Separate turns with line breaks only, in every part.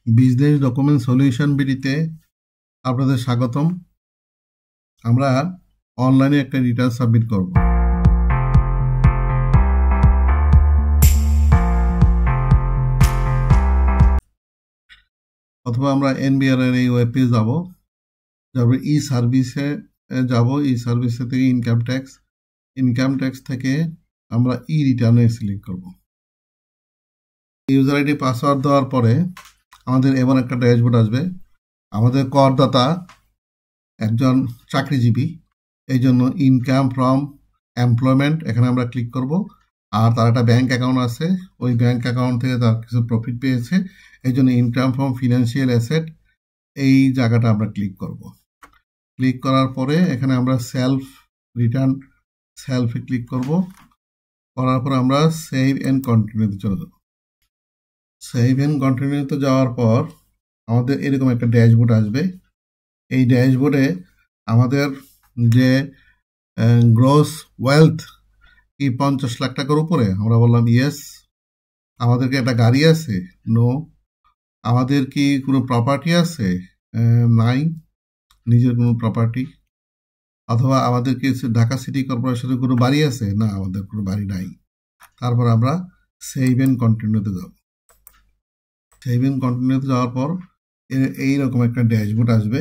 Business document solution বিডিতে আপনাদের স্বাগতম। আমরা অনলাইনে একটা রিটার্ন সাবমিট করব। অথবা আমরা এনবিআর এর এই ওয়েব পেজ যাব, তারপরে ই সার্ভিসে যাব। ই সার্ভিস থেকে ইনকাম ট্যাক্স থেকে আমরা ই রিটার্নে সিলেক্ট করব। ইউজার আইডি পাসওয়ার্ড দেওয়ার পরে আমাদের এমন একটা ড্যাশবোর্ড আসবে। আমাদের করদাতা একজন চাকরিজীবী, এই জন্য ইনকাম ফ্রম এমপ্লয়মেন্ট এখানে আমরা ক্লিক করব। আর তার একটা ব্যাংক অ্যাকাউন্ট আছে, ওই ব্যাংক অ্যাকাউন্ট থেকে তার কিছু প্রফিট পেয়েছে, এই জন্য ইনকাম ফ্রম ফিনান্সিয়াল অ্যাসেট এই জায়গাটা আমরা ক্লিক করব। ক্লিক করার পরে এখানে আমরা সেলফে ক্লিক করব। করার পর আমরা সেভ অ্যান্ড কন্টিনিউতে চলে যাব। সেভ অ্যান্ড কন্টিনিউতে যাওয়ার পর আমাদের এরকম একটা ড্যাশবোর্ড আসবে। এই ড্যাশবোর্ডে আমাদের যে গ্রস ওয়েলথ কি 50 লাখ টাকার উপরে, আমরা বললাম ইয়েস। আমাদের কি একটা গাড়ি আছে? নো। আমাদের কি কোনো প্রপার্টি আছে? নাই, নিজের কোনো প্রপার্টি। অথবা আমাদের কি ঢাকা সিটি কর্পোরেশনের কোনো বাড়ি আছে? না, আমাদের কোনো বাড়ি নাই। তারপর আমরা সেভ অ্যান্ড কন্টিনিউতে যাব। সেভ অ্যান্ড কন্টিনিউতে যাওয়ার পর এইরকম একটা ড্যাশবোর্ড আসবে।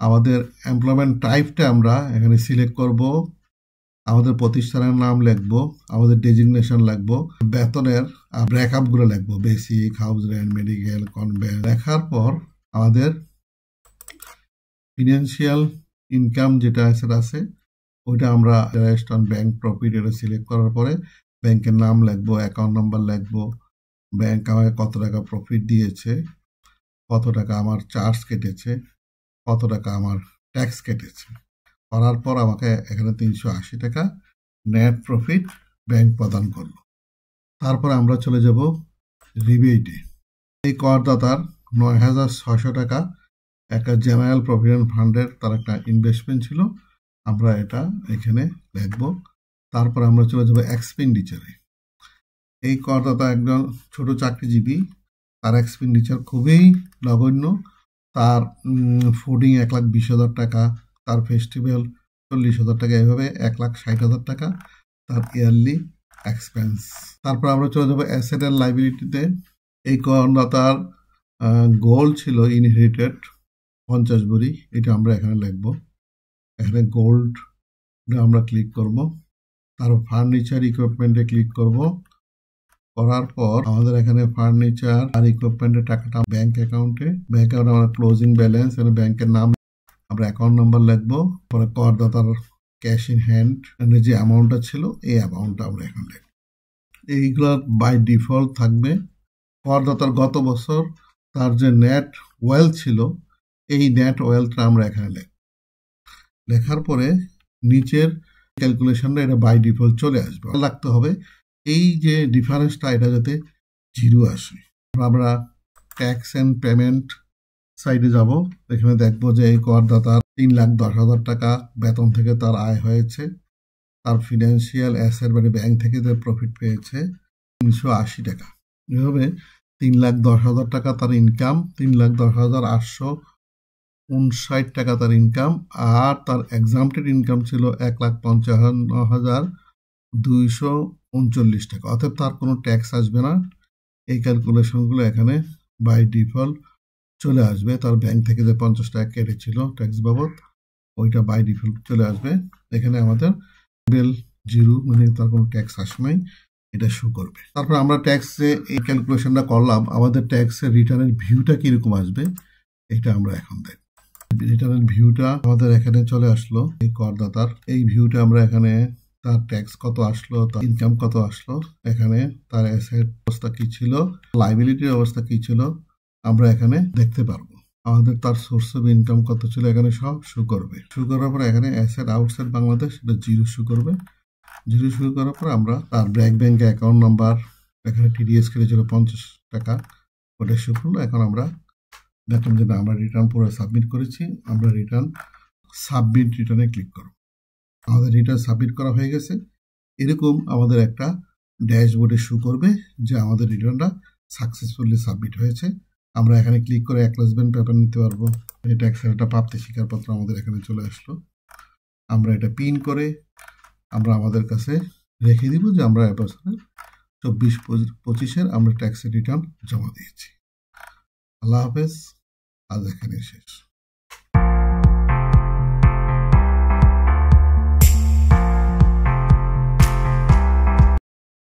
আমাদের এমপ্লয়মেন্ট টাইপটা আমরা এখানে সিলেক্ট করব। আমাদের প্রতিষ্ঠানের নাম লিখবো, আমাদের ডেজিগনেশন লিখবো, বেতনের ব্রেকআপগুলো লিখবো, basic, house rent, medical, convent. লেখার পর আমাদের ফিনান্সিয়াল ইনকাম যেটা আছে ওইটা আমরা ইন্টারেস্ট অন ব্যাংক প্রফিট এটা সিলেক্ট করার পরে ব্যাংকের নাম লিখবো, অ্যাকাউন্ট নাম্বার লিখবো, ব্যাংক আমাকে কত টাকা প্রফিট দিয়েছে, কত টাকা আমার চার্জ কেটেছে, কত টাকা আমার ট্যাক্স কেটেছে। করার পর আমাকে এখানে 380 টাকা নেট প্রফিট ব্যাংক প্রদান করলো। তারপর আমরা চলে যাব রিবেটে। এই করদাতার 9,600 টাকা একটা জেনারেল প্রভিডেন্ট ফান্ডের তার একটা ইনভেস্টমেন্ট ছিল, আমরা এটা এখানে লিখব। তারপর আমরা চলে যাব এক্সপেন্ডিচারে। এই করদাতা একজন ছোট চাকরিজীবী, তার এক্সপেন্ডিচার খুবই নগণ্য। তার ফুডিং 1,20,000 টাকা, তার ফেস্টিভ্যাল 40,000 টাকা, এভাবে 1,60,000 টাকা তার ইয়ারলি এক্সপেন্স। তারপর আমরা চলে যাবো অ্যাসেট অ্যান্ড লাইবিলিটিতে। এই করদাতার গোল্ড ছিল ইনহেরিটেড 50 ভরি, এটা আমরা এখানে লিখবো। এখানে গোল্ড আমরা ক্লিক করব। তারপর ফার্নিচার ইকুইপমেন্টে ক্লিক করব। করার পর আমাদের এখানে ফার্নিচার আর ইকুইপমেন্টের টাকাটা ব্যাংক অ্যাকাউন্টে আমরা ক্লোজিং ব্যালেন্স ব্যাংকের নাম আমরা অ্যাকাউন্ট নাম্বার লিখবো। পরে করদাতার ক্যাশ ইন হ্যান্ড যে অ্যামাউন্টটা ছিল এই অ্যামাউন্টটা আমরা এখানে লিখবো। এইগুলো বাই ডিফল্ট থাকবে। করদাতার গত বছর তার যে নেট ওয়েলথ ছিল এই নেট ওয়েলথটা আমরা এখানে লিখব। লেখার পরে নিচের ক্যালকুলেশনটা এটা বাই ডিফল্ট চলে আসবে। লাগতে হবে এই যে ডিফারেন্সটা এটা যাতে 0 আসে। আমরা ট্যাক্স অ্যান্ড পেমেন্ট সাইডে যাব। এখানে দেখবো যে এই করদাতার 3,10,000 টাকা বেতন থেকে তার আয় হয়েছে। তার ফিনান্সিয়াল অ্যাসেট মানে ব্যাংক থেকে যে প্রফিট পেয়েছে 380 টাকা। এভাবে 3,10,000 টাকা তার ইনকাম, 3,10,859 টাকা তার ইনকাম। আর তার এক্সাম্পটেড ইনকাম ছিল 1,55,239 টাকা। অর্থাৎ তার কোনো ট্যাক্স আসবে না। এই ক্যালকুলেশনগুলো এখানে বাই ডিফল্ট চলে আসবে। তার ব্যাংক থেকে যে 50 টাকা কেটেছিল ট্যাক্স বাবদ ওইটা বাই ডিফল্ট চলে আসবে। এখানে আমাদের বিল 0 মানে তার কোনো ট্যাক্স আসে নাই, এটা শো করবে। তারপর আমরা ট্যাক্সে এই ক্যালকুলেশনটা করলাম, আমাদের ট্যাক্সের রিটার্নের ভিউটা কিরকম আসবে এটা আমরা এখন দেখব। রিটার্নের ভিউটা আমাদের এখানে চলে আসলো। এই করদাতার এই ভিউটা আমরা এখানে তার ট্যাক্স কত আসলো, তার ইনকাম কত আসলো, এখানে তার অ্যাসেট অবস্থা কি ছিল, লাইবিলিটির অবস্থা কি ছিল আমরা এখানে দেখতে পারবো। আমাদের তার সোর্স অফ ইনকাম কত ছিল এখানে সব শো করবে। শো করার পর এখানে অ্যাসেট আউটসাইড বাংলাদেশ এটা 0 শো করবে। 0 শো করার পর আমরা তার ব্যাংক অ্যাকাউন্ট নাম্বার এখানে টিডিএস কেটেছিল 50 টাকা, ওটা শো করলো। এখন আমরা দেখলাম যে আমরা রিটার্ন পুরো সাবমিট করেছি। আমরা সাবমিট রিটার্নে ক্লিক করব। আমাদের রিটার্ন সাবমিট করা হয়ে গেছে। এরকম আমাদের একটা ড্যাশবোর্ডে শো করবে যে আমাদের রিটার্নটা সাকসেসফুলি সাবমিট হয়েছে। আমরা এখানে ক্লিক করে অ্যাকনলেজমেন্ট পেপার নিতে পারবো। এই ট্যাক্সের একটা প্রাপ্তি স্বীকারপত্র আমাদের এখানে চলে আসলো। আমরা এটা পিন করে আমরা আমাদের কাছে রেখে দিব যে আমরা এবছরের 24-25-এর আমরা ট্যাক্সের রিটার্ন জমা দিয়েছি। আল্লাহ হাফেজ, আজ এখানে শেষ।